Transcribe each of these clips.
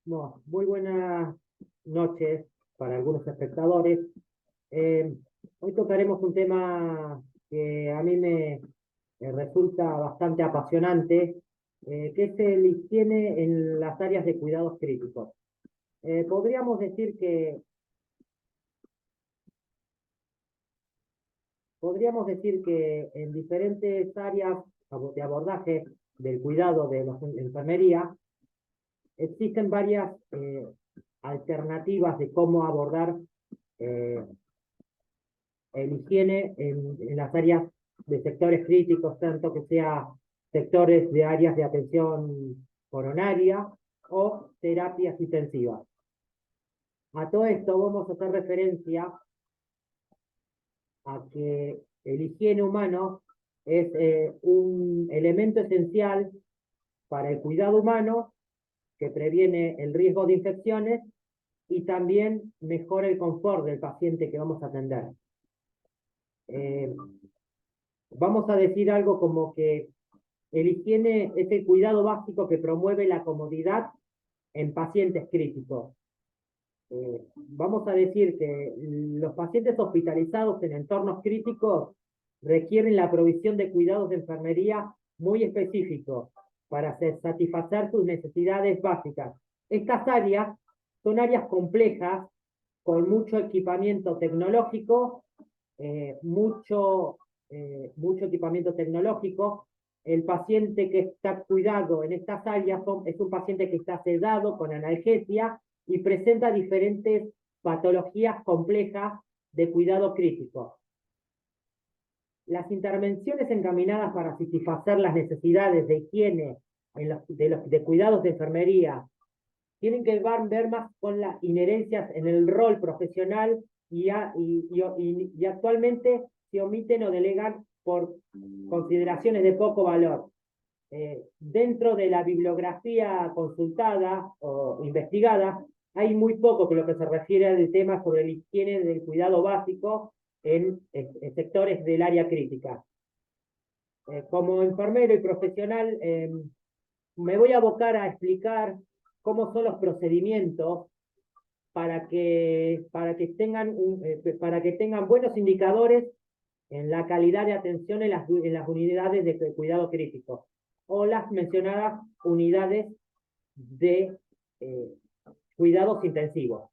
Bueno, muy buenas noches para algunos espectadores. Eh, Hoy tocaremos un tema que a mí me resulta bastante apasionante, que es el higiene en las áreas de cuidados críticos. Podríamos decir que en diferentes áreas de abordaje del cuidado de la enfermería existen varias alternativas de cómo abordar eh, el higiene en las áreas de sectores críticos, tanto que sea sectores de áreas de atención coronaria o terapias intensivas. A todo esto vamos a hacer referencia a que el higiene humano es un elemento esencial para el cuidado humano que previene el riesgo de infecciones y también mejora el confort del paciente que vamos a atender. Eh, Vamos a decir algo como que el higiene es el cuidado básico que promueve la comodidad en pacientes críticos. Vamos a decir que los pacientes hospitalizados en entornos críticos requieren la provisión de cuidados de enfermería muy específicos para satisfacer sus necesidades básicas. Estas áreas son áreas complejas con mucho equipamiento tecnológico, eh, mucho, mucho equipamiento tecnológico. El paciente que está cuidado en estas áreas es un paciente que está sedado con analgesia y presenta diferentes patologías complejas de cuidado crítico. Las intervenciones encaminadas para satisfacer las necesidades de higiene de cuidados de enfermería tienen que ver más con las inherencias en el rol profesional y actualmente se omiten o delegan por consideraciones de poco valor. Dentro de la bibliografía consultada o investigada, hay muy poco que lo que se refiere al tema sobre la higiene del cuidado básico en sectores del área crítica. Como enfermero y profesional, me voy a abocar a explicar cómo son los procedimientos para que tengan buenos indicadores en la calidad de atención en las unidades de cuidado crítico o las mencionadas unidades de eh, cuidados intensivos.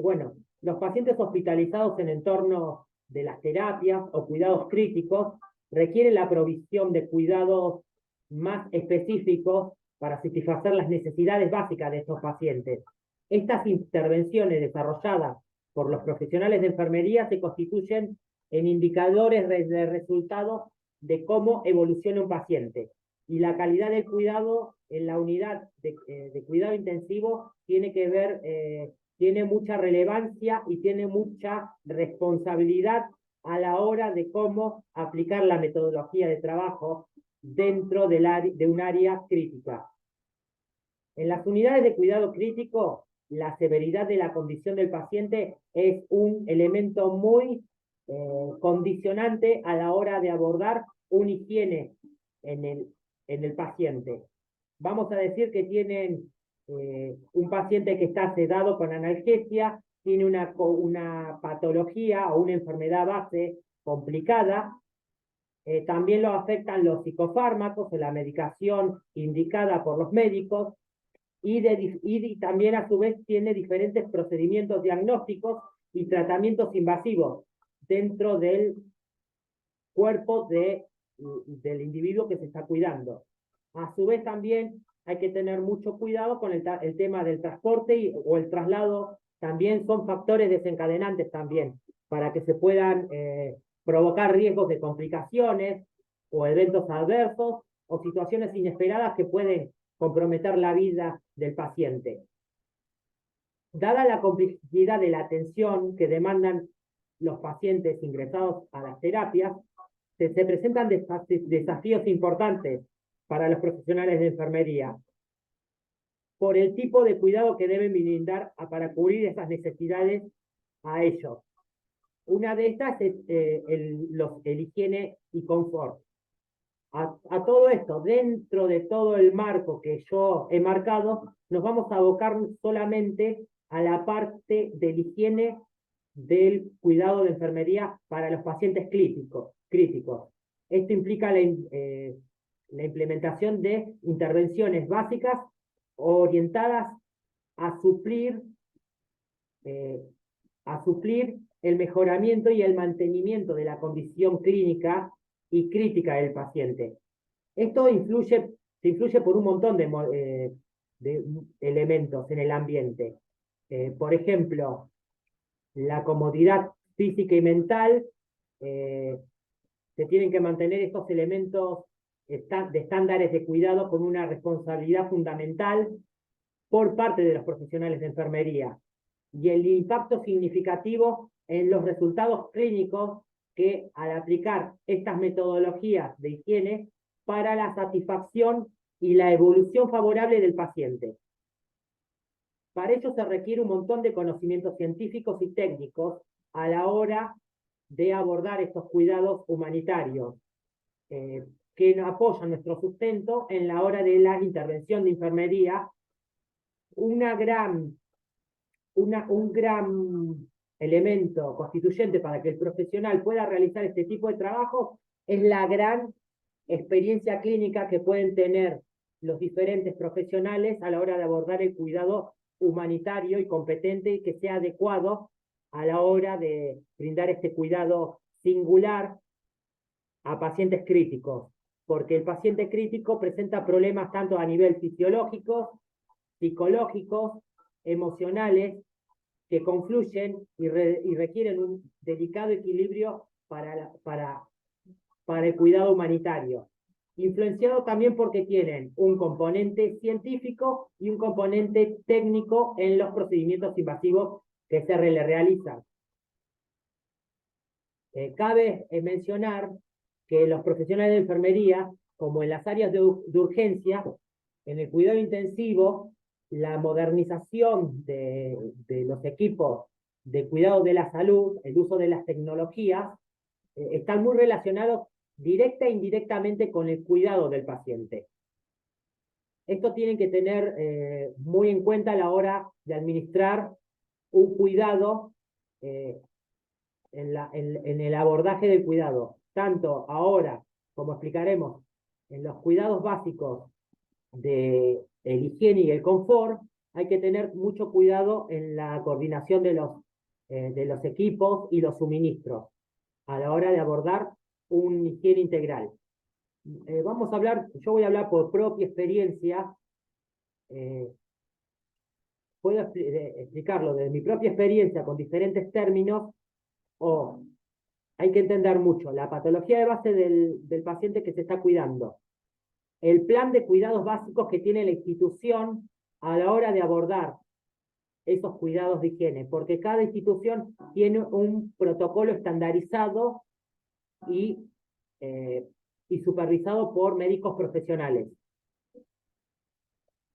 Bueno, los pacientes hospitalizados en entornos de las terapias o cuidados críticos requieren la provisión de cuidados más específicos para satisfacer las necesidades básicas de estos pacientes. Estas intervenciones desarrolladas por los profesionales de enfermería se constituyen en indicadores de resultados de cómo evoluciona un paciente. Y la calidad del cuidado en la unidad de cuidado intensivo tiene mucha relevancia y tiene mucha responsabilidad a la hora de cómo aplicar la metodología de trabajo dentro de un área crítica. En las unidades de cuidado crítico, la severidad de la condición del paciente es un elemento muy condicionante a la hora de abordar una higiene en el paciente. Vamos a decir que tienen un paciente que está sedado con analgesia, tiene una patología o una enfermedad base complicada. También lo afectan los psicofármacos o la medicación indicada por los médicos y también a su vez tiene diferentes procedimientos diagnósticos y tratamientos invasivos dentro del cuerpo del individuo que se está cuidando. A su vez también hay que tener mucho cuidado con el tema del transporte o el traslado, también son factores desencadenantes también, para que se puedan provocar riesgos de complicaciones o eventos adversos o situaciones inesperadas que pueden comprometer la vida del paciente. Dada la complejidad de la atención que demandan los pacientes ingresados a las terapias, se presentan desafíos importantes para los profesionales de enfermería por el tipo de cuidado que deben brindar para cubrir esas necesidades a ellos. Una de estas es el higiene y confort. A todo esto, dentro de todo el marco que yo he marcado, nos vamos a abocar solamente a la parte de la higiene del cuidado de enfermería para los pacientes críticos. Esto implica la implementación de intervenciones básicas orientadas a suplir, eh, a suplir el mejoramiento y el mantenimiento de la condición clínica y crítica del paciente. Esto se influye por un montón de elementos en el ambiente. Por ejemplo, la comodidad física y mental, se tienen que mantener estos elementos de estándares de cuidado con una responsabilidad fundamental por parte de los profesionales de enfermería y el impacto significativo en los resultados clínicos que al aplicar estas metodologías de higiene para la satisfacción y la evolución favorable del paciente. Para ello se requiere un montón de conocimientos científicos y técnicos a la hora de abordar estos cuidados humanitarios, que apoyan nuestro sustento en la hora de la intervención de enfermería. Un gran elemento constituyente para que el profesional pueda realizar este tipo de trabajo es la gran experiencia clínica que pueden tener los diferentes profesionales a la hora de abordar el cuidado humanitario y competente y que sea adecuado a la hora de brindar este cuidado singular a pacientes críticos, porque el paciente crítico presenta problemas tanto a nivel fisiológico, psicológicos, emocionales, que confluyen y requieren un delicado equilibrio para el cuidado humanitario. Influenciado también porque tienen un componente científico y un componente técnico en los procedimientos invasivos que se le realizan. Cabe mencionar que los profesionales de enfermería, como en las áreas de urgencia, en el cuidado intensivo, la modernización de los equipos de cuidado de la salud, el uso de las tecnologías, están muy relacionados directa e indirectamente con el cuidado del paciente. Esto tienen que tener muy en cuenta a la hora de administrar un cuidado en el abordaje del cuidado, tanto ahora, como explicaremos, en los cuidados básicos de el higiene y el confort, hay que tener mucho cuidado en la coordinación de los equipos y los suministros a la hora de abordar un higiene integral. Yo voy a hablar por propia experiencia, puedo explicarlo desde mi propia experiencia con diferentes términos, o hay que entender mucho la patología de base del paciente que se está cuidando, el plan de cuidados básicos que tiene la institución a la hora de abordar esos cuidados de higiene, porque cada institución tiene un protocolo estandarizado y supervisado por médicos profesionales.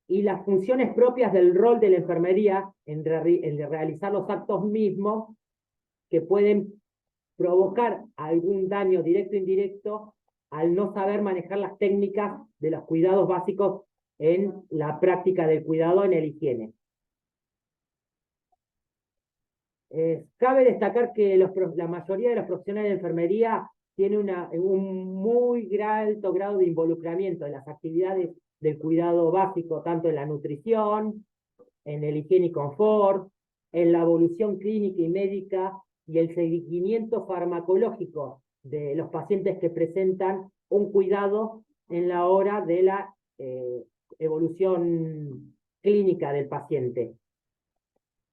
Y las funciones propias del rol de la enfermería en realizar los actos mismos que pueden provocar algún daño directo o indirecto al no saber manejar las técnicas de los cuidados básicos en la práctica del cuidado en el higiene. Cabe destacar que la mayoría de los profesionales de enfermería tiene un muy alto grado de involucramiento en las actividades del cuidado básico, tanto en la nutrición, en el higiene y confort, en la evolución clínica y médica y el seguimiento farmacológico de los pacientes que presentan un cuidado en la hora de la evolución clínica del paciente,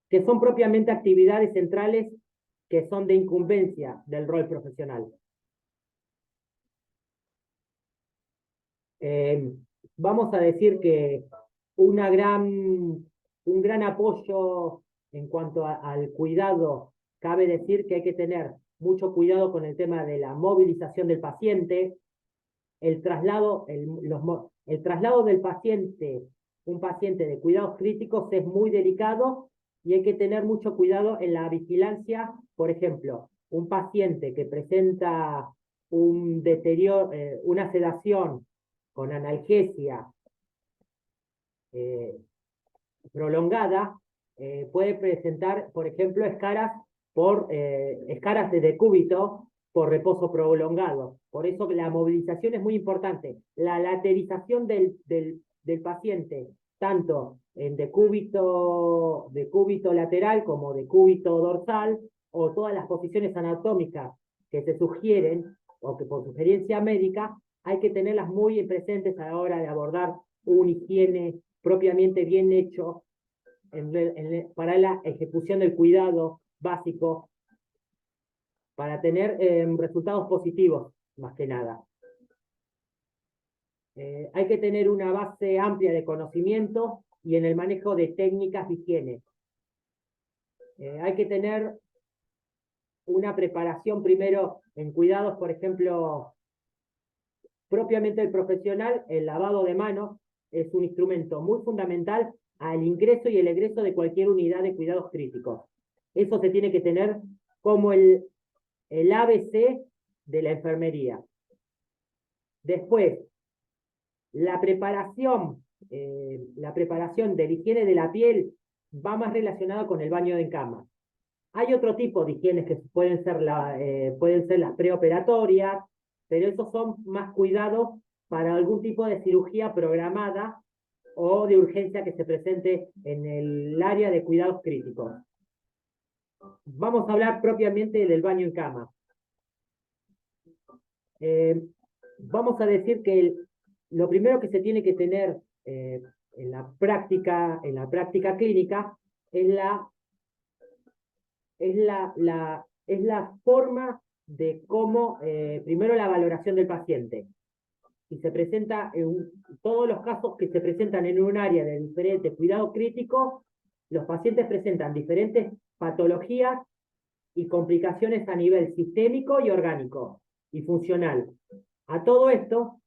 que son propiamente actividades centrales que son de incumbencia del rol profesional. Vamos a decir que un gran apoyo en cuanto al cuidado, cabe decir que hay que tener mucho cuidado con el tema de la movilización del paciente, el traslado del paciente, un paciente de cuidados críticos es muy delicado y hay que tener mucho cuidado en la vigilancia. Por ejemplo, un paciente que presenta un deterioro, una sedación con analgesia prolongada, puede presentar, por ejemplo, escaras de decúbito por reposo prolongado. Por eso la movilización es muy importante. La laterización del paciente, tanto en decúbito lateral como decúbito dorsal, o todas las posiciones anatómicas que se sugieren, o que por sugerencia médica, hay que tenerlas muy presentes a la hora de abordar una higiene propiamente bien hecho para la ejecución del cuidado básico, para tener resultados positivos, más que nada. Hay que tener una base amplia de conocimiento y en el manejo de técnicas de higiene. Hay que tener una preparación primero en cuidados, por ejemplo, propiamente el profesional. El lavado de manos es un instrumento muy fundamental al ingreso y el egreso de cualquier unidad de cuidados críticos. Eso se tiene que tener como el ABC de la enfermería. Después, la preparación de la higiene de la piel va más relacionada con el baño en cama. Hay otro tipo de higienes que pueden ser las preoperatorias, pero esos son más cuidados para algún tipo de cirugía programada o de urgencia que se presente en el área de cuidados críticos. Vamos a hablar propiamente del baño en cama. Vamos a decir que lo primero que se tiene que tener en la práctica clínica es la forma de cómo, primero la valoración del paciente. Y se presenta todos los casos que se presentan en un área de diferente cuidado crítico, los pacientes presentan diferentes patologías y complicaciones a nivel sistémico y orgánico y funcional. A todo esto,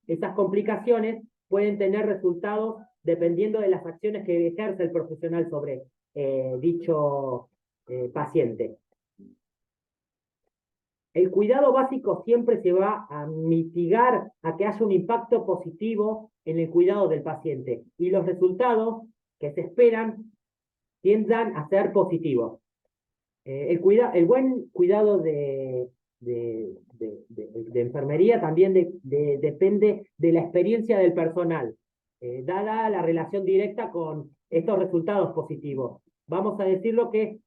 esas complicaciones pueden tener resultados dependiendo de las acciones que ejerce el profesional sobre dicho paciente. El cuidado básico siempre se va a mitigar a que haya un impacto positivo en el cuidado del paciente y los resultados que se esperan tiendan a ser positivos. El buen cuidado de enfermería también depende de la experiencia del personal, dada la relación directa con estos resultados positivos. Vamos a decirlo que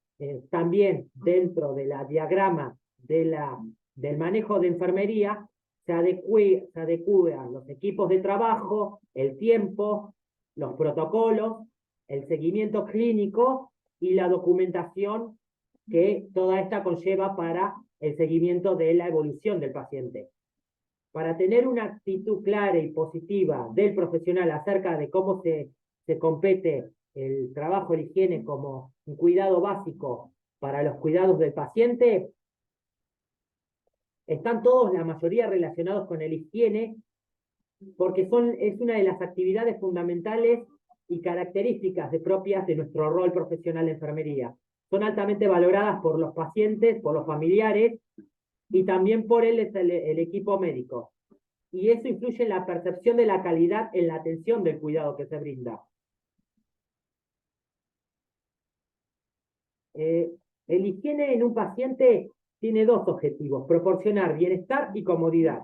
también dentro de la diagrama del manejo de enfermería se adecuan los equipos de trabajo, el tiempo, los protocolos, el seguimiento clínico y la documentación que toda esta conlleva para el seguimiento de la evolución del paciente. Para tener una actitud clara y positiva del profesional acerca de cómo se compete el trabajo de higiene como un cuidado básico para los cuidados del paciente, están todos, la mayoría, relacionados con el higiene, porque es una de las actividades fundamentales y características propias de nuestro rol profesional de enfermería. Son altamente valoradas por los pacientes, por los familiares y también por el equipo médico. Y eso influye en la percepción de la calidad en la atención del cuidado que se brinda. El higiene en un paciente tiene dos objetivos: proporcionar bienestar y comodidad.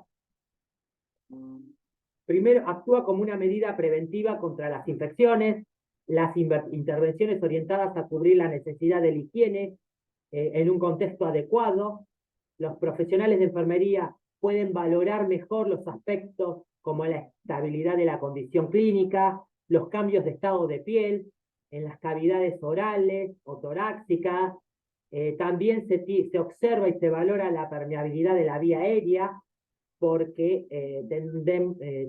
Primero, actúa como una medida preventiva contra las infecciones, las intervenciones orientadas a cubrir la necesidad de la higiene en un contexto adecuado. Los profesionales de enfermería pueden valorar mejor los aspectos como la estabilidad de la condición clínica, los cambios de estado de piel en las cavidades orales o torácicas. También se observa y se valora la permeabilidad de la vía aérea, porque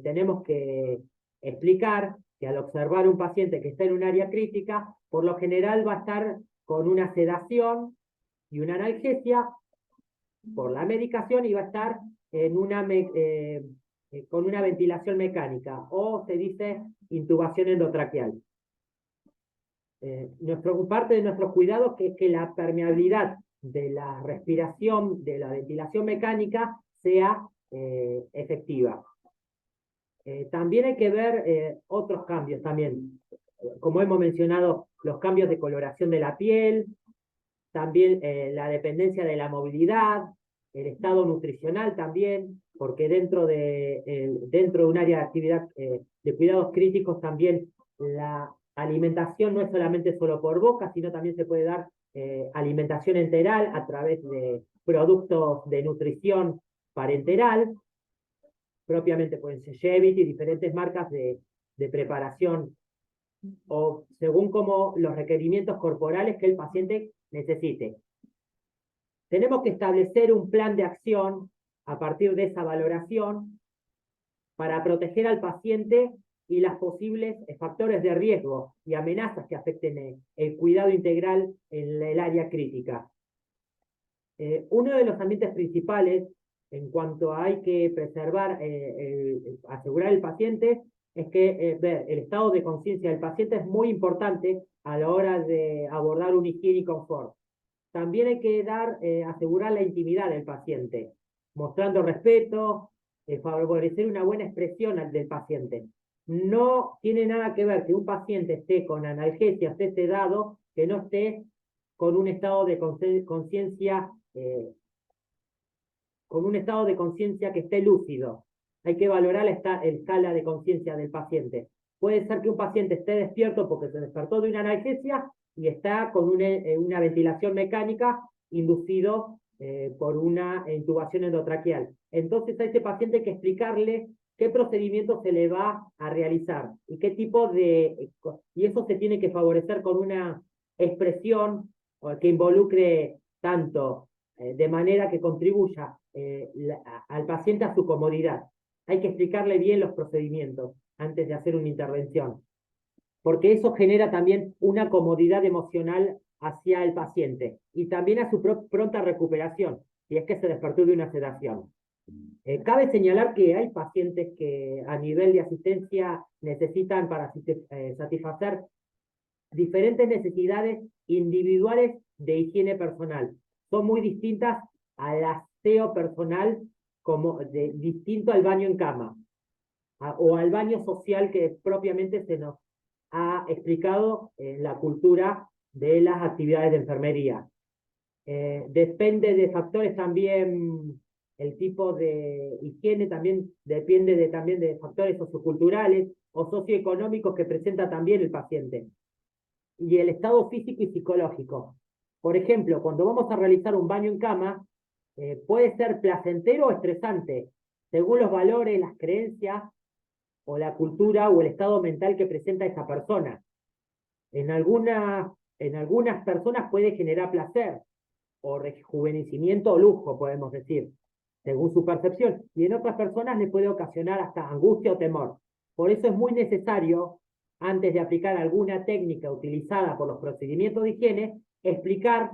tenemos que explicar que al observar un paciente que está en un área crítica, por lo general va a estar con una sedación y una analgesia por la medicación y va a estar con una ventilación mecánica, o se dice intubación endotraqueal. Parte de nuestros cuidados es que la permeabilidad de la respiración, de la ventilación mecánica, sea efectiva. También hay que ver otros cambios también, como hemos mencionado, los cambios de coloración de la piel, también la dependencia de la movilidad, el estado nutricional también, porque dentro de un área de actividad de cuidados críticos también la alimentación no es solamente solo por boca, sino también se puede dar alimentación enteral a través de productos de nutrición parenteral, propiamente pueden ser Chevy y diferentes marcas de preparación, o según como los requerimientos corporales que el paciente necesite. Tenemos que establecer un plan de acción a partir de esa valoración para proteger al paciente y los posibles factores de riesgo y amenazas que afecten el cuidado integral en el área crítica. Uno de los ambientes principales en cuanto a hay que preservar, asegurar el paciente, es que ver el estado de conciencia del paciente es muy importante a la hora de abordar un higiene y confort. También hay que asegurar la intimidad del paciente, mostrando respeto, favorecer una buena expresión del paciente. No tiene nada que ver que un paciente esté con analgesia, esté sedado, que no esté con un estado de conciencia que esté lúcido. Hay que valorar la escala de conciencia del paciente. Puede ser que un paciente esté despierto porque se despertó de una analgesia y está con una ventilación mecánica inducido por una intubación endotraqueal. Entonces a este paciente hay que explicarle qué procedimiento se le va a realizar y qué tipo de... Y eso se tiene que favorecer con una expresión que involucre tanto de manera que contribuya al paciente a su comodidad. Hay que explicarle bien los procedimientos antes de hacer una intervención, porque eso genera también una comodidad emocional hacia el paciente y también a su pronta recuperación, si es que se despertó de una sedación. Cabe señalar que hay pacientes que a nivel de asistencia necesitan para satisfacer diferentes necesidades individuales de higiene personal. Son muy distintas al aseo personal, distinto al baño en cama o al baño social que propiamente se nos ha explicado en la cultura de las actividades de enfermería. Depende de factores también, el tipo de higiene también depende también de factores socioculturales o socioeconómicos que presenta también el paciente. Y el estado físico y psicológico. Por ejemplo, cuando vamos a realizar un baño en cama, puede ser placentero o estresante, según los valores, las creencias, o la cultura o el estado mental que presenta esa persona. En algunas personas puede generar placer, o rejuvenecimiento o lujo, podemos decir, según su percepción, y en otras personas le puede ocasionar hasta angustia o temor. Por eso es muy necesario, antes de aplicar alguna técnica utilizada por los procedimientos de higiene, explicar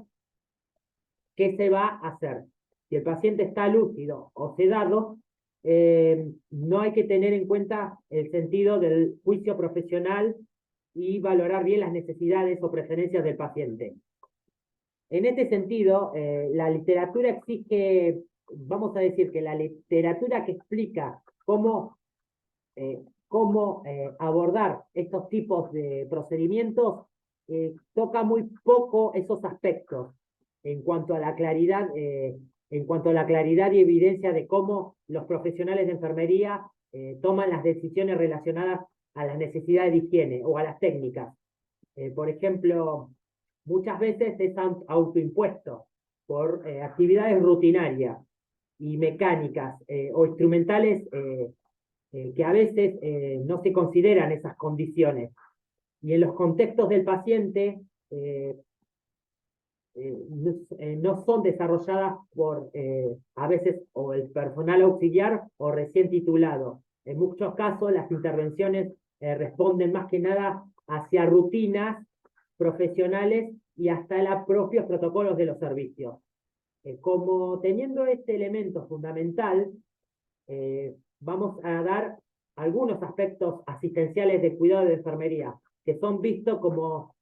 qué se va a hacer. Si el paciente está lúcido o sedado, no hay que tener en cuenta el sentido del juicio profesional y valorar bien las necesidades o preferencias del paciente. En este sentido, la literatura exige, vamos a decir que la literatura que explica cómo abordar estos tipos de procedimientos toca muy poco esos aspectos en cuanto a la claridad y evidencia de cómo los profesionales de enfermería toman las decisiones relacionadas a las necesidades de higiene o a las técnicas. Por ejemplo, muchas veces es autoimpuesto por actividades rutinarias y mecánicas o instrumentales que a veces no se consideran esas condiciones. Y en los contextos del paciente no son desarrolladas por a veces o el personal auxiliar o recién titulado. En muchos casos las intervenciones responden más que nada hacia rutinas profesionales y hasta los propios protocolos de los servicios. Como teniendo este elemento fundamental, vamos a dar algunos aspectos asistenciales de cuidado de enfermería que son vistos como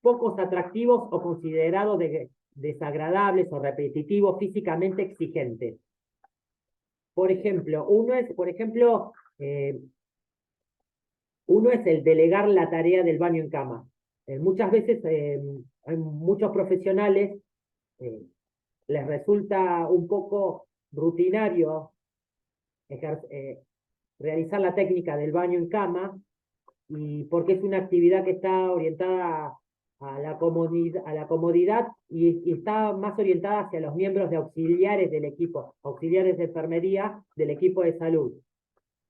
pocos atractivos o considerados desagradables o repetitivos, físicamente exigentes. Por ejemplo, uno es el delegar la tarea del baño en cama. Muchas veces hay muchos profesionales eh, les resulta un poco rutinario realizar la técnica del baño en cama, y porque es una actividad que está orientada a la comodidad y está más orientada hacia los miembros de auxiliares del equipo, auxiliares de enfermería del equipo de salud.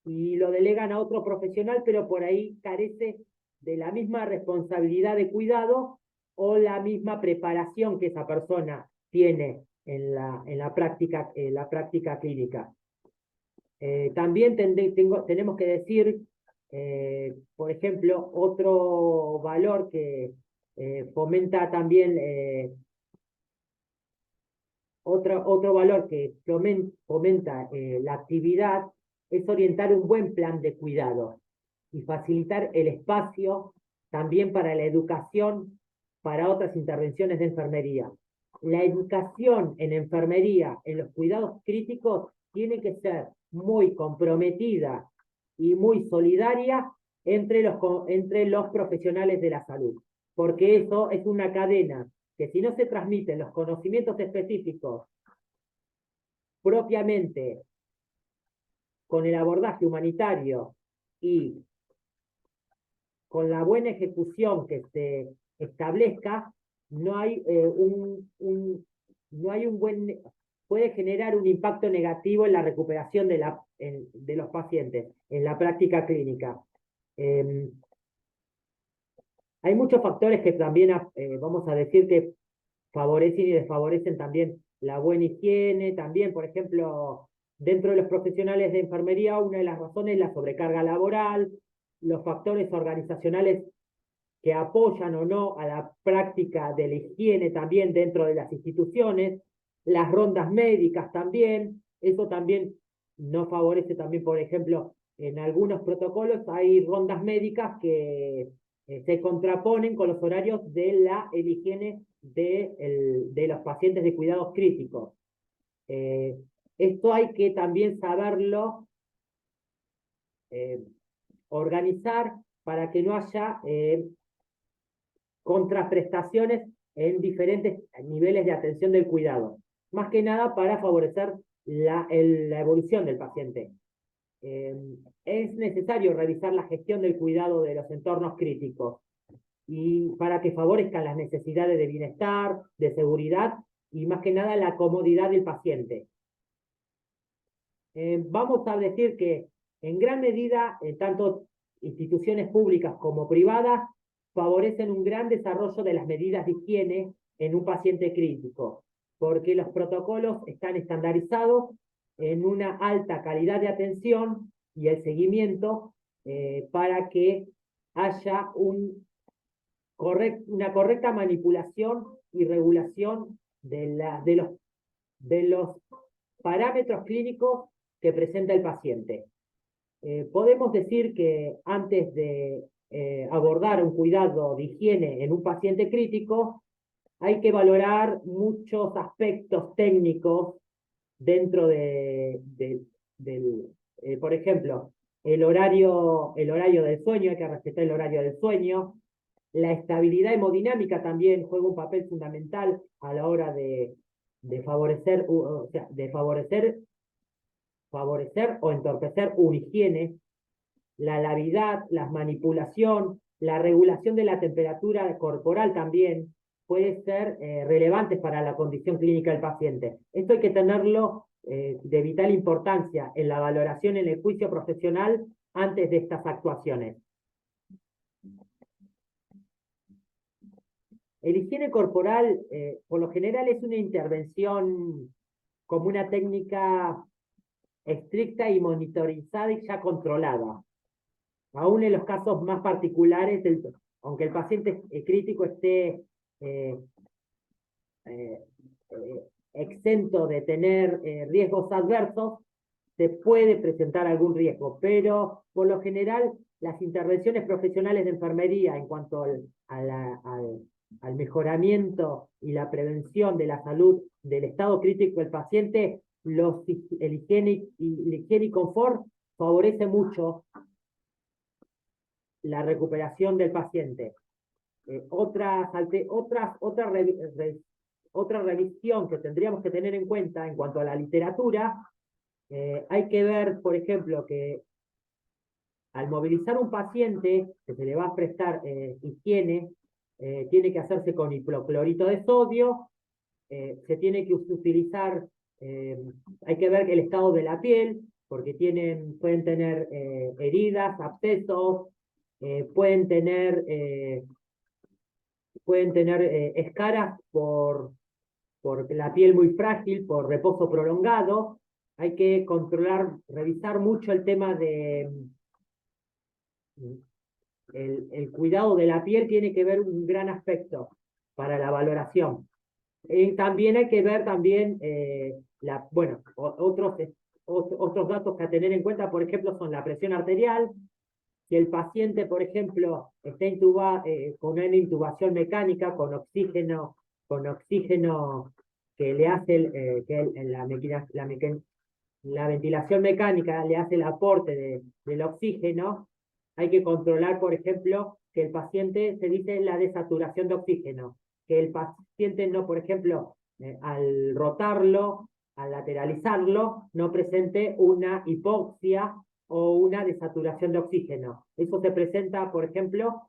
Y lo delegan a otro profesional, pero por ahí carece de la misma responsabilidad de cuidado o la misma preparación que esa persona tiene en la práctica clínica. También tenemos que decir, por ejemplo, otro valor que fomenta también, otro valor que fomenta la actividad es orientar un buen plan de cuidado y facilitar el espacio también para la educación, para otras intervenciones de enfermería. La educación en enfermería, en los cuidados críticos, tiene que ser muy comprometida y muy solidaria entre los profesionales de la salud, porque eso es una cadena que si no se transmiten los conocimientos específicos propiamente con el abordaje humanitario y con la buena ejecución que se establezca, no hay no hay un buen, puede generar un impacto negativo en la recuperación de los pacientes, en la práctica clínica. Hay muchos factores que también, vamos a decir, que favorecen y desfavorecen también la buena higiene, también, por ejemplo, dentro de los profesionales de enfermería, una de las razones es la sobrecarga laboral, los factores organizacionales que apoyan o no a la práctica de la higiene también dentro de las instituciones, las rondas médicas también, eso también no favorece también, por ejemplo, en algunos protocolos hay rondas médicas que se contraponen con los horarios de la higiene de los pacientes de cuidados críticos. Eh, Esto hay que también saberlo eh, organizar para que no haya contraprestaciones en diferentes niveles de atención del cuidado, más que nada para favorecer la evolución del paciente. Es necesario revisar la gestión del cuidado de los entornos críticos y para que favorezcan las necesidades de bienestar, de seguridad y más que nada la comodidad del paciente. Vamos a decir que en gran medida, tanto instituciones públicas como privadas favorecen un gran desarrollo de las medidas de higiene en un paciente crítico, porque los protocolos están estandarizados en una alta calidad de atención y el seguimiento para que haya una correcta manipulación y regulación de los parámetros clínicos que presenta el paciente. Podemos decir que antes de abordar un cuidado de higiene en un paciente crítico, hay que valorar muchos aspectos técnicos dentro por ejemplo, el horario del sueño, hay que respetar el horario del sueño. La estabilidad hemodinámica también juega un papel fundamental a la hora de favorecer, o sea, de favorecer o entorpecer una higiene, la lavidad, la manipulación, la regulación de la temperatura corporal también puede ser relevante para la condición clínica del paciente. Esto hay que tenerlo de vital importancia en la valoración en el juicio profesional antes de estas actuaciones. El higiene corporal, por lo general, es una intervención como una técnica estricta y monitorizada y ya controlada. Aún en los casos más particulares, aunque el paciente crítico esté eh, eh, exento de tener riesgos adversos, se puede presentar algún riesgo, pero por lo general las intervenciones profesionales de enfermería en cuanto al mejoramiento y la prevención de la salud del estado crítico del paciente el higiene y confort favorece mucho la recuperación del paciente. Otra revisión que tendríamos que tener en cuenta en cuanto a la literatura, hay que ver, por ejemplo, que al movilizar un paciente que se le va a prestar higiene, tiene que hacerse con hipoclorito de sodio, se tiene que utilizar, hay que ver el estado de la piel, porque pueden tener heridas, abscesos, pueden tener escaras por la piel muy frágil, por reposo prolongado. Hay que controlar, revisar mucho el tema de el cuidado de la piel, tiene que ver un gran aspecto para la valoración. También hay que ver también, otros datos que a tener en cuenta, por ejemplo, son la presión arterial. Si el paciente, por ejemplo, está con una intubación mecánica, con oxígeno que le hace la ventilación mecánica le hace el aporte del oxígeno, hay que controlar, por ejemplo, que el paciente, se dice la desaturación de oxígeno, que el paciente no, por ejemplo, al rotarlo, al lateralizarlo, no presente una hipoxia o una desaturación de oxígeno. Eso se presenta, por ejemplo,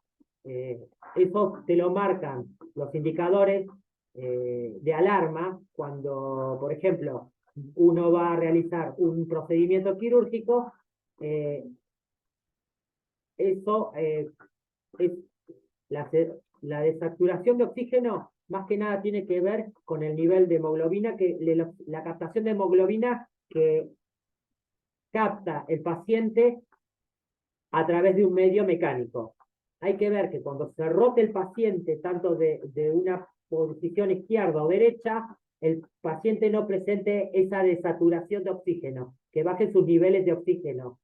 eso te lo marcan los indicadores de alarma cuando, por ejemplo, uno va a realizar un procedimiento quirúrgico. Eso es la desaturación de oxígeno, más que nada tiene que ver con el nivel de hemoglobina, la captación de hemoglobina que capta el paciente a través de un medio mecánico. Hay que ver que cuando se rote el paciente, tanto de una posición izquierda o derecha, el paciente no presente esa desaturación de oxígeno, que bajen sus niveles de oxígeno.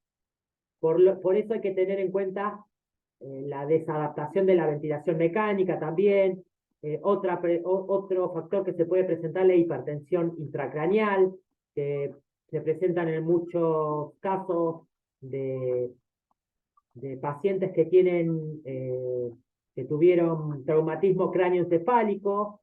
Por eso hay que tener en cuenta la desadaptación de la ventilación mecánica también. Otro factor que se puede presentar es la hipertensión intracraneal, que se presentan en muchos casos de pacientes que tuvieron traumatismo cráneoencefálico,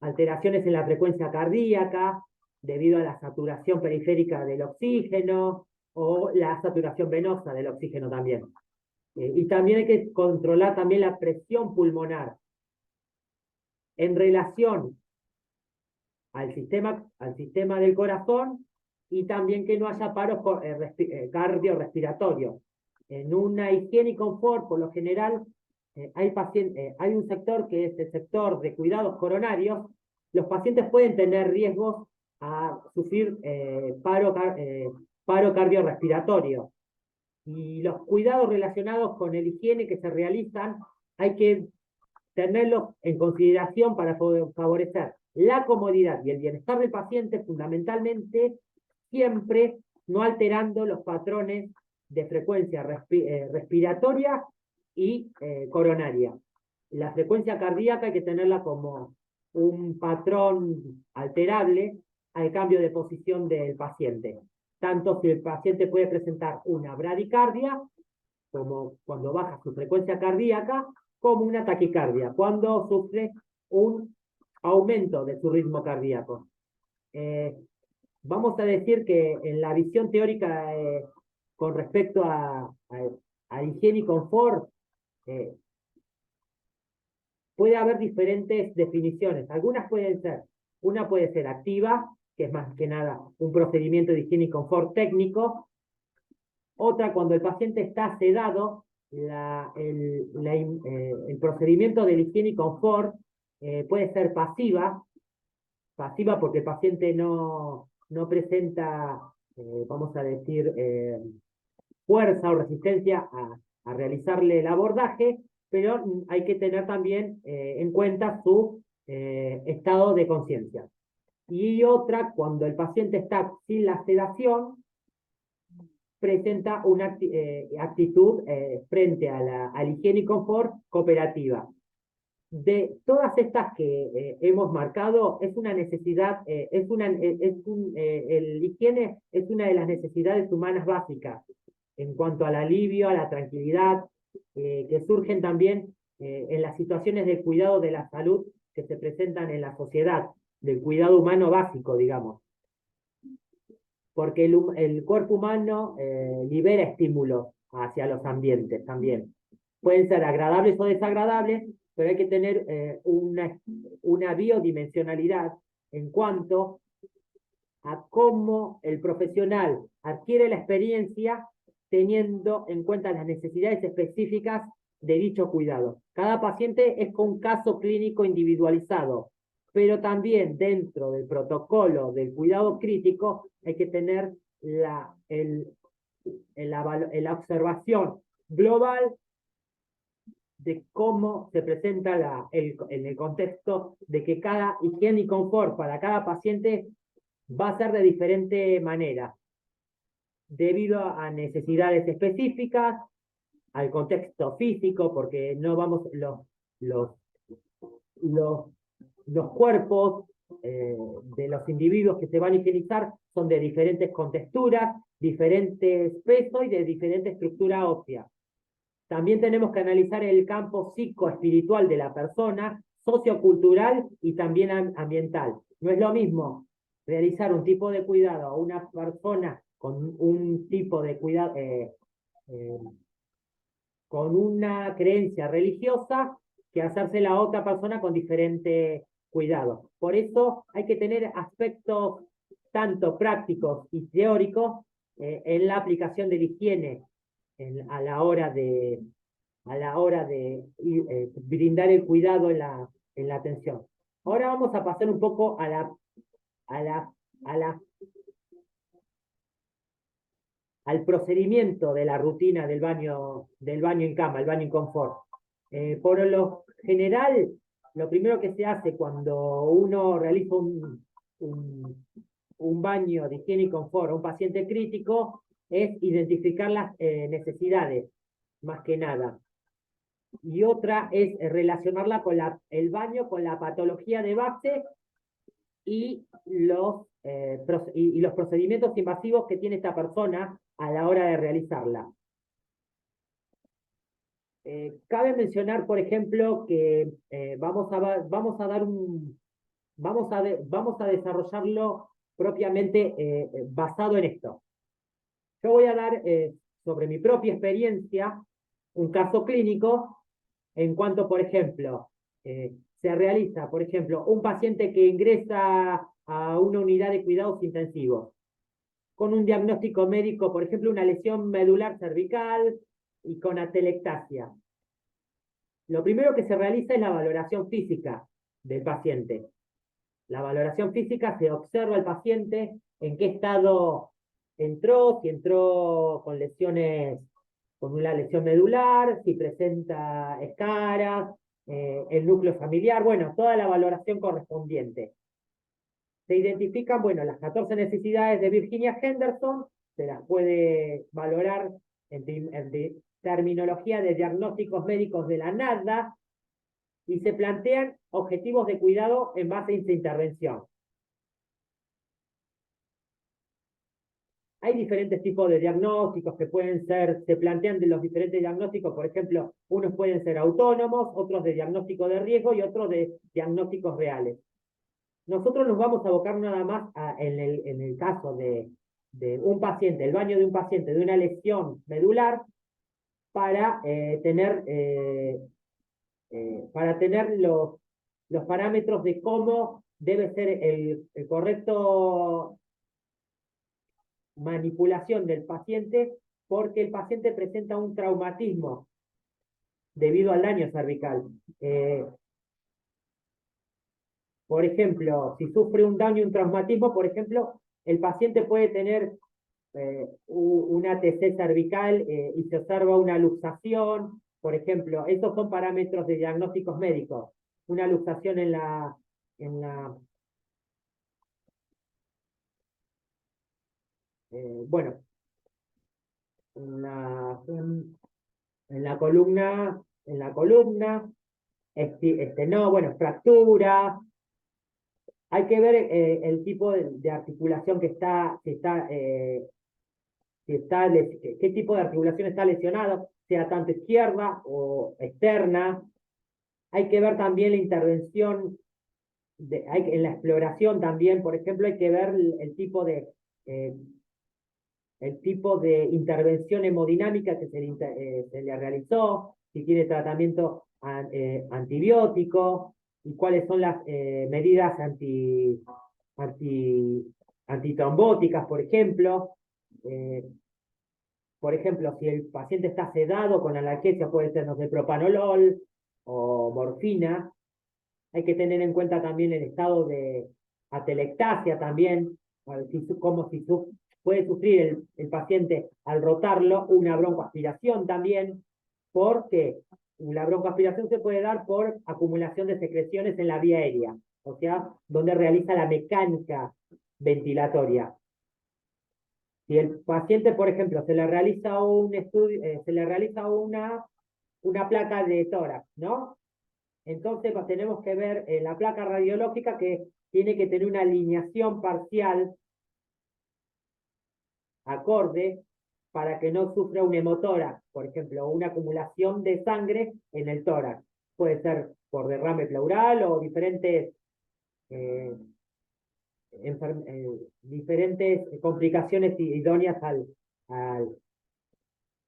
alteraciones en la frecuencia cardíaca debido a la saturación periférica del oxígeno o la saturación venosa del oxígeno también. Y también hay que controlar también la presión pulmonar en relación al sistema del corazón, y también que no haya paros cardiorrespiratorios. En una higiene y confort, por lo general, hay un sector que es el sector de cuidados coronarios. Los pacientes pueden tener riesgos a sufrir paro cardiorrespiratorio. Y los cuidados relacionados con el higiene que se realizan, hay que tenerlos en consideración para favorecer la comodidad y el bienestar del paciente, fundamentalmente, siempre no alterando los patrones de frecuencia respiratoria y coronaria. La frecuencia cardíaca hay que tenerla como un patrón alterable al cambio de posición del paciente. Tanto si el paciente puede presentar una bradicardia, como cuando baja su frecuencia cardíaca, como una taquicardia, cuando sufre un aumento de su ritmo cardíaco. Vamos a decir que en la visión teórica con respecto a higiene y confort, puede haber diferentes definiciones. Una puede ser activa, que es más que nada un procedimiento de higiene y confort técnico. Otra, cuando el paciente está sedado, el procedimiento de higiene y confort puede ser pasiva porque el paciente no presenta, vamos a decir, fuerza o resistencia a realizarle el abordaje, pero hay que tener también en cuenta su estado de conciencia. Y otra, cuando el paciente está sin la sedación, presenta una actitud frente a la higiene y confort cooperativa. De todas estas que hemos marcado, es una necesidad, el higiene es una de las necesidades humanas básicas en cuanto al alivio, a la tranquilidad, que surgen también en las situaciones del cuidado de la salud que se presentan en la sociedad, del cuidado humano básico, digamos. Porque el cuerpo humano libera estímulos hacia los ambientes también. Pueden ser agradables o desagradables, pero hay que tener una biodimensionalidad en cuanto a cómo el profesional adquiere la experiencia teniendo en cuenta las necesidades específicas de dicho cuidado. Cada paciente es con un caso clínico individualizado, pero también dentro del protocolo del cuidado crítico hay que tener la observación global de cómo se presenta en el contexto de que cada higiene y confort para cada paciente va a ser de diferente manera, debido a necesidades específicas, al contexto físico, porque no vamos, los, los, los cuerpos de los individuos que se van a higienizar son de diferentes contexturas, diferentes pesos y de diferente estructura ósea. También tenemos que analizar el campo psicoespiritual de la persona, sociocultural y también ambiental. No es lo mismo realizar un tipo de cuidado a una persona con un tipo de cuidado, eh, con una creencia religiosa, que hacérsela a otra persona con diferente cuidado. Por eso hay que tener aspectos tanto prácticos y teóricos en la aplicación de la higiene a la hora de brindar el cuidado en la atención. Ahora vamos a pasar un poco a la, a la, al procedimiento de la rutina del baño en cama, el baño en confort. Por lo general, lo primero que se hace cuando uno realiza un baño de higiene y confort a un paciente crítico es identificar las necesidades, más que nada. Y otra es relacionarla con el baño con la patología de base y los procedimientos invasivos que tiene esta persona a la hora de realizarla. Cabe mencionar, por ejemplo, que vamos a desarrollarlo propiamente basado en esto. Yo voy a dar sobre mi propia experiencia un caso clínico en cuanto, por ejemplo, se realiza, por ejemplo, un paciente que ingresa a una unidad de cuidados intensivos con un diagnóstico médico, por ejemplo, una lesión medular cervical y con atelectasia. Lo primero que se realiza es la valoración física del paciente. La valoración física se observa al paciente en qué estado entró, si entró con lesiones, con una lesión medular, si presenta escaras, el núcleo familiar, bueno, toda la valoración correspondiente. Se identifican, bueno, las 14 necesidades de Virginia Henderson, se las puede valorar en terminología de diagnósticos médicos de la NADA, y se plantean objetivos de cuidado en base a esta intervención. Hay diferentes tipos de diagnósticos que pueden ser, se plantean de los diferentes diagnósticos, por ejemplo, unos pueden ser autónomos, otros de diagnóstico de riesgo y otros de diagnósticos reales. Nosotros nos vamos a abocar nada más en el caso de un paciente, el baño de un paciente de una lesión medular, para tener los parámetros de cómo debe ser el correcto manipulación del paciente, porque el paciente presenta un traumatismo debido al daño cervical. Por ejemplo, si sufre un daño, un traumatismo, por ejemplo, el paciente puede tener una TC cervical y se observa una luxación, por ejemplo. Esos son parámetros de diagnósticos médicos. Una luxación bueno, en la columna, No, bueno, fractura. Hay que ver el tipo de articulación qué tipo de articulación está lesionado, sea tanto izquierda o externa. Hay que ver también la intervención, en la exploración también, por ejemplo, hay que ver eh, el tipo de intervención hemodinámica que se le realizó, si tiene tratamiento antibiótico y cuáles son las medidas anti, antitrombóticas, por ejemplo. Eh, por ejemplo, si el paciente está sedado con analgesia, puede ser, no sé, propanolol o morfina. Hay que tener en cuenta también el estado de atelectasia también, como puede sufrir el paciente al rotarlo una broncoaspiración también, porque la broncoaspiración se puede dar por acumulación de secreciones en la vía aérea, o sea, donde realiza la mecánica ventilatoria. Si el paciente, por ejemplo, se le realiza un estudio, se le realiza una placa de tórax, ¿no? Entonces pues, tenemos que ver la placa radiológica que tiene que tener una alineación parcial acorde para que no sufra un hemotórax, por ejemplo, una acumulación de sangre en el tórax. Puede ser por derrame pleural o eh, diferentes complicaciones idóneas al...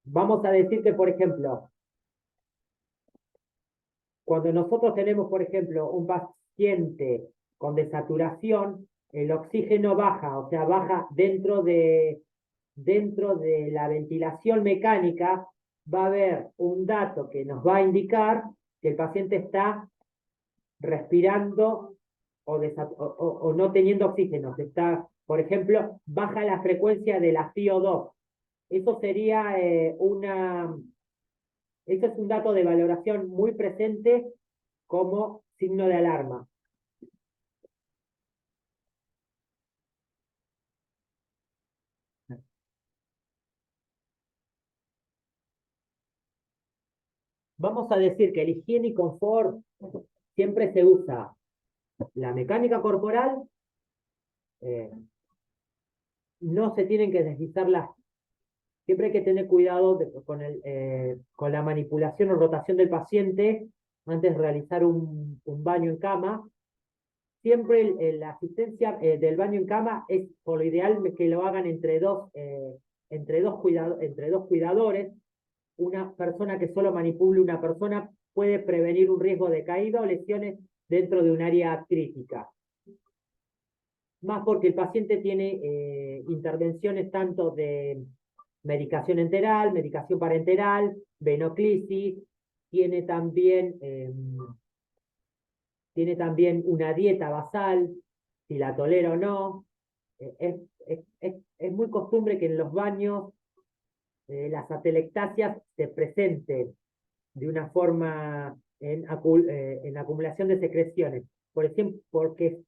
Vamos a decir que, por ejemplo, cuando nosotros tenemos, por ejemplo, un paciente con desaturación, el oxígeno baja, o sea, baja dentro de la ventilación mecánica, va a haber un dato que nos va a indicar que el paciente está respirando o no teniendo oxígeno. Está, por ejemplo, baja la frecuencia de la FiO2. Eso sería eso es un dato de valoración muy presente como signo de alarma. Vamos a decir que el higiene y confort siempre se usa la mecánica corporal, eh, no se tienen que deslizar siempre hay que tener cuidado con la manipulación o rotación del paciente antes de realizar un baño en cama. Siempre la asistencia del baño en cama es por lo ideal que lo hagan entre dos cuidadores. Una persona que solo manipule una persona puede prevenir un riesgo de caída o lesiones dentro de un área crítica. Más porque el paciente tiene intervenciones tanto de medicación enteral, medicación parenteral, venoclisis, tiene también, eh, tiene también una dieta basal, si la tolera o no. Es muy costumbre que en los baños las atelectasias se presenten de una forma en acumulación de secreciones. Por ejemplo, porque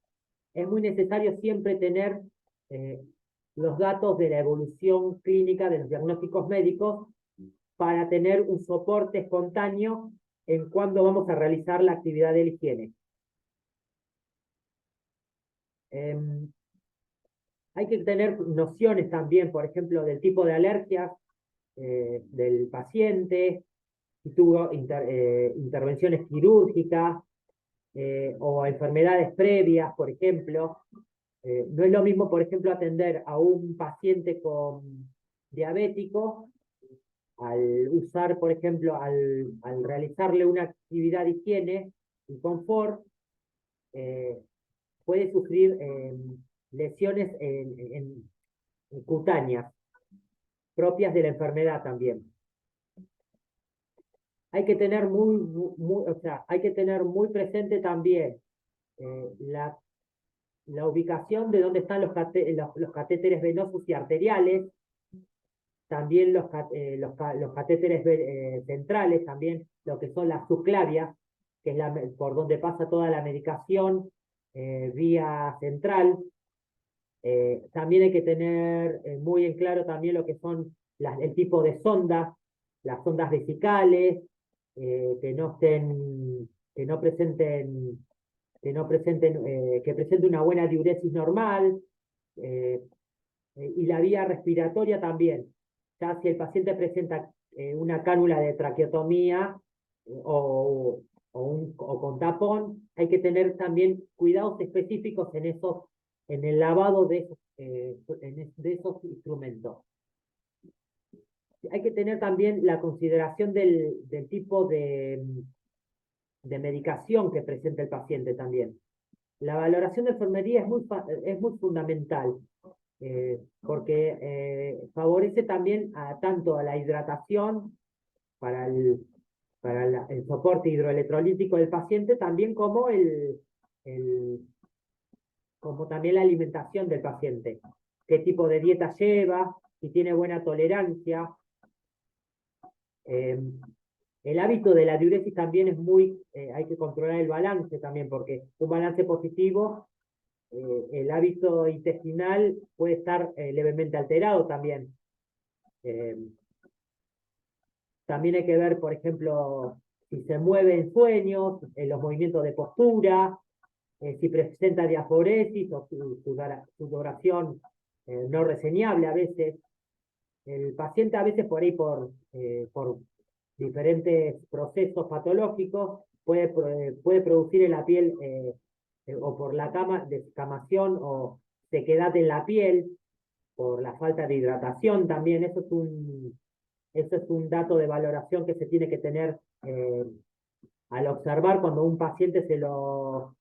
es muy necesario siempre tener eh, los datos de la evolución clínica de los diagnósticos médicos para tener un soporte espontáneo en cuando vamos a realizar la actividad de la higiene. Hay que tener nociones también, por ejemplo, del tipo de alergias del paciente, si tuvo intervenciones quirúrgicas o enfermedades previas, por ejemplo. No es lo mismo, por ejemplo, atender a un paciente con diabético al usar, por ejemplo, al realizarle una actividad de higiene y confort, eh, puede sufrir lesiones cutáneas propias de la enfermedad también. Hay que tener o sea, hay que tener muy presente también la ubicación de dónde están los catéteres venosos y arteriales, también los catéteres centrales, también lo que son las subclavias, que es por donde pasa toda la medicación vía central. También hay que tener muy en claro también lo que son el tipo de sondas, las sondas vesicales, que no estén que no presenten, que presente una buena diuresis normal, y la vía respiratoria también. Ya si el paciente presenta una cánula de traqueotomía o con tapón, hay que tener también cuidados específicos en el lavado de esos instrumentos. Hay que tener también la consideración del tipo de medicación que presenta el paciente también. La valoración de enfermería es muy fundamental, porque favorece también tanto a la hidratación para el soporte hidroelectrolítico del paciente, también como también la alimentación del paciente. Qué tipo de dieta lleva, si tiene buena tolerancia. El hábito de la diuresis también hay que controlar el balance también, porque un balance positivo, el hábito intestinal puede estar levemente alterado también. También hay que ver, por ejemplo, si se mueve en sueños, en los movimientos de postura, si presenta diaforesis o sudoración no reseñable a veces. El paciente a veces por diferentes procesos patológicos puede producir en la piel o por la descamación o sequedad en la piel, por la falta de hidratación también. Eso es un dato de valoración que se tiene que tener al observar cuando un paciente se lo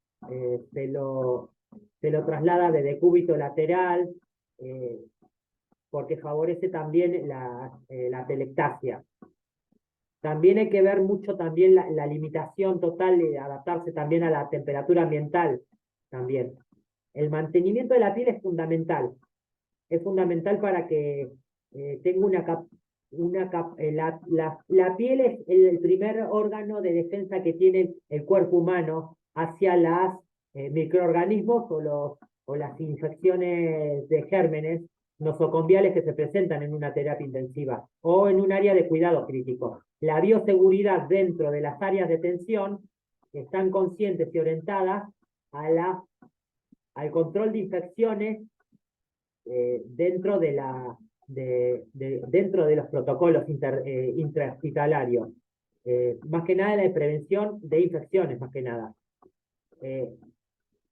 traslada de decúbito lateral, porque favorece también la telectasia. También hay que ver mucho también la limitación total de adaptarse también a la temperatura ambiental también. El mantenimiento de la piel es fundamental. Es fundamental para que tenga la piel es el primer órgano de defensa que tiene el cuerpo humano hacia los microorganismos o las infecciones de gérmenes nosocombiales que se presentan en una terapia intensiva o en un área de cuidado crítico. La bioseguridad dentro de las áreas de tensión están conscientes y orientadas al control de infecciones dentro dentro de los protocolos intrahospitalarios. Más que nada la prevención de infecciones, más que nada.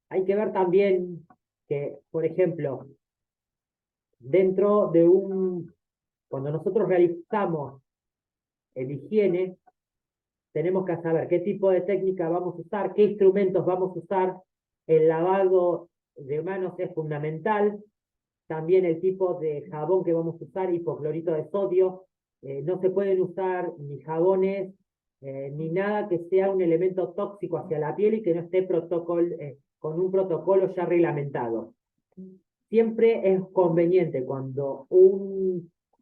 Hay que ver también que, por ejemplo, cuando nosotros realizamos el higiene, tenemos que saber qué tipo de técnica vamos a usar, qué instrumentos vamos a usar. El lavado de manos es fundamental. También el tipo de jabón que vamos a usar, hipoclorito de sodio. No se pueden usar ni jabones ni nada que sea un elemento tóxico hacia la piel y que no esté con un protocolo ya reglamentado. Siempre es conveniente cuando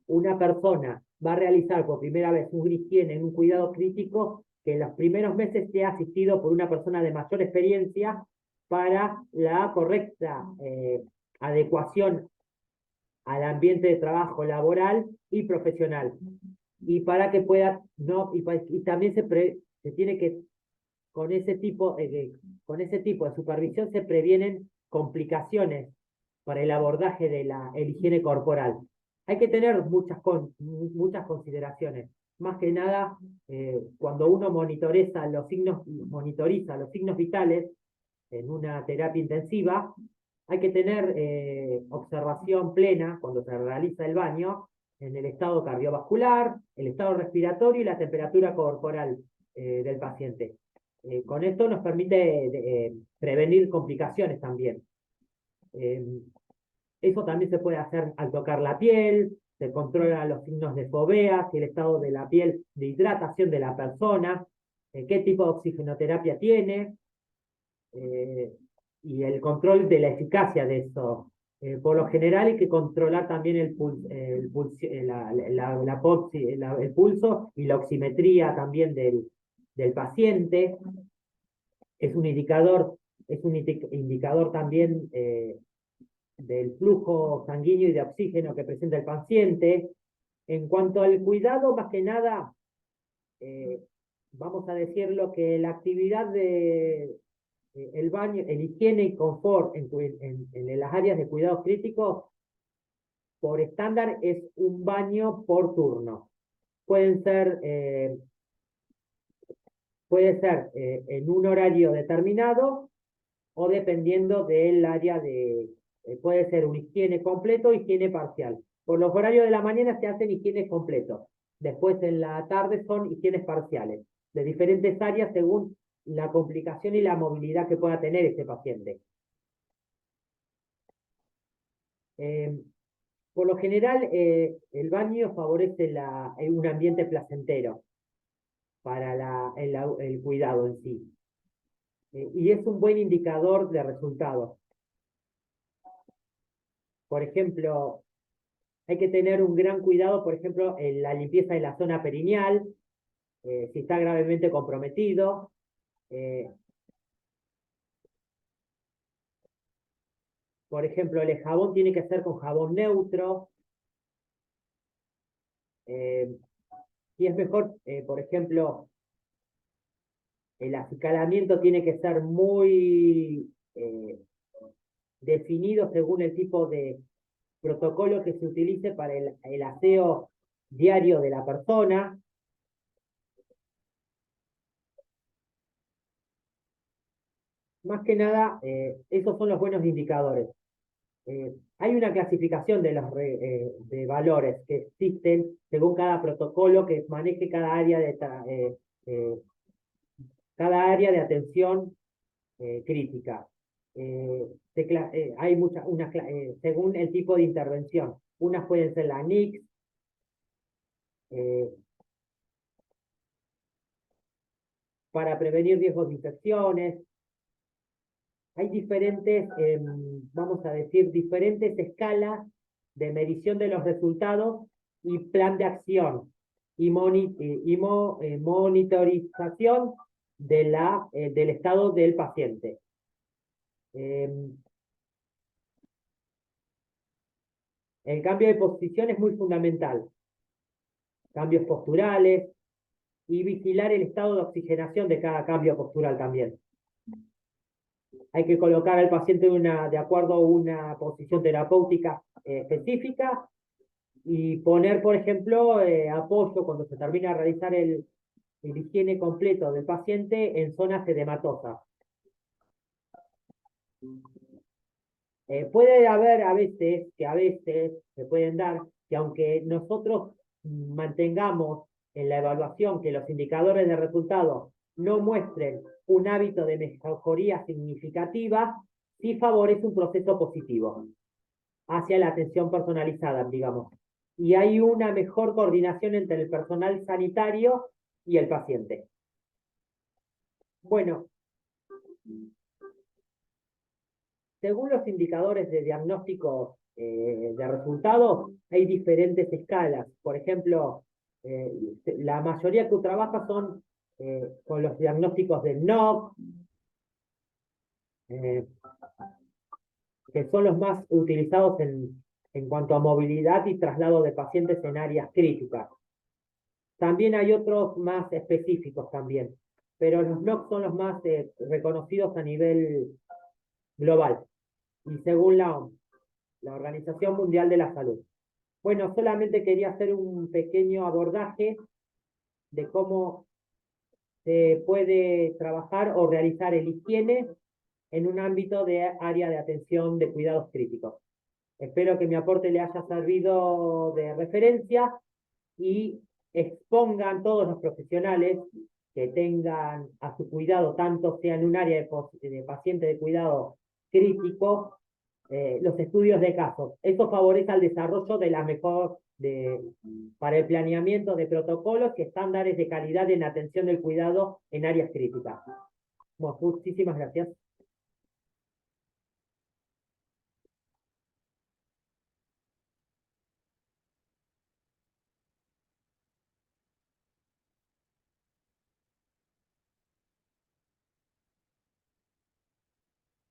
una persona va a realizar por primera vez un higiene en un cuidado crítico, que en los primeros meses sea asistido por una persona de mayor experiencia para la correcta adecuación al ambiente de trabajo laboral y profesional. Y para que pueda, y también se tiene que, con ese tipo de supervisión se previenen complicaciones para el abordaje de el higiene corporal. Hay que tener muchas consideraciones. Más que nada, cuando uno monitoriza los signos vitales en una terapia intensiva, hay que tener observación plena cuando se realiza el baño en el estado cardiovascular, el estado respiratorio y la temperatura corporal del paciente. Con esto nos permite prevenir complicaciones también. Eso también se puede hacer al tocar la piel, se controlan los signos de fovea, si el estado de la piel, de hidratación de la persona, qué tipo de oxigenoterapia tiene, y el control de la eficacia de eso. Por lo general hay que controlar también el pulso y la oximetría también del paciente. Es un indicador también del flujo sanguíneo y de oxígeno que presenta el paciente. En cuanto al cuidado, más que nada, vamos a decirlo, que la actividad de el baño, el higiene y confort en las áreas de cuidados críticos, por estándar, es un baño por turno. Pueden ser, puede ser en un horario determinado o dependiendo del área de, puede ser un higiene completo o higiene parcial. Por los horarios de la mañana se hacen higienes completos. Después en la tarde son higienes parciales, de diferentes áreas según la complicación y la movilidad que pueda tener ese paciente. Por lo general, el baño favorece un ambiente placentero para el cuidado en sí. Y es un buen indicador de resultados. Por ejemplo, hay que tener un gran cuidado, por ejemplo, en la limpieza de la zona perineal, si está gravemente comprometido. Por ejemplo, el jabón tiene que ser con jabón neutro. Y es mejor, por ejemplo, el acicalamiento tiene que ser muy definido según el tipo de protocolo que se utilice para el aseo diario de la persona. Más que nada, esos son los buenos indicadores. Hay una clasificación de valores que existen según cada protocolo que maneje cada área de atención crítica. Hay según el tipo de intervención. Unas pueden ser la NICS, para prevenir riesgos de infecciones. Hay diferentes, vamos a decir, diferentes escalas de medición de los resultados y plan de acción y monitorización del estado del paciente. El cambio de posición es muy fundamental. Cambios posturales y vigilar el estado de oxigenación de cada cambio postural también. Hay que colocar al paciente de acuerdo a una posición terapéutica específica y poner, por ejemplo, apoyo cuando se termina de realizar el higiene completo del paciente en zonas edematosas. Puede haber a veces se pueden dar que aunque nosotros mantengamos en la evaluación que los indicadores de resultados no muestren un hábito de mejoría significativa, sí favorece un proceso positivo hacia la atención personalizada, digamos. Y hay una mejor coordinación entre el personal sanitario y el paciente. Bueno, según los indicadores de diagnóstico de resultados, hay diferentes escalas. Por ejemplo, la mayoría que trabaja son con los diagnósticos de NOC, que son los más utilizados en cuanto a movilidad y traslado de pacientes en áreas críticas. También hay otros más específicos también, pero los NOC son los más reconocidos a nivel global y según la OMS, la Organización Mundial de la Salud. Bueno, solamente quería hacer un pequeño abordaje de cómo se puede trabajar o realizar el higiene en un ámbito de área de atención de cuidados críticos. Espero que mi aporte le haya servido de referencia y expongan todos los profesionales que tengan a su cuidado, tanto sea en un área de paciente de cuidado crítico, los estudios de casos. Eso favorece el desarrollo de la mejor, para el planeamiento de protocolos y estándares de calidad en atención del cuidado en áreas críticas. Bueno, muchísimas gracias.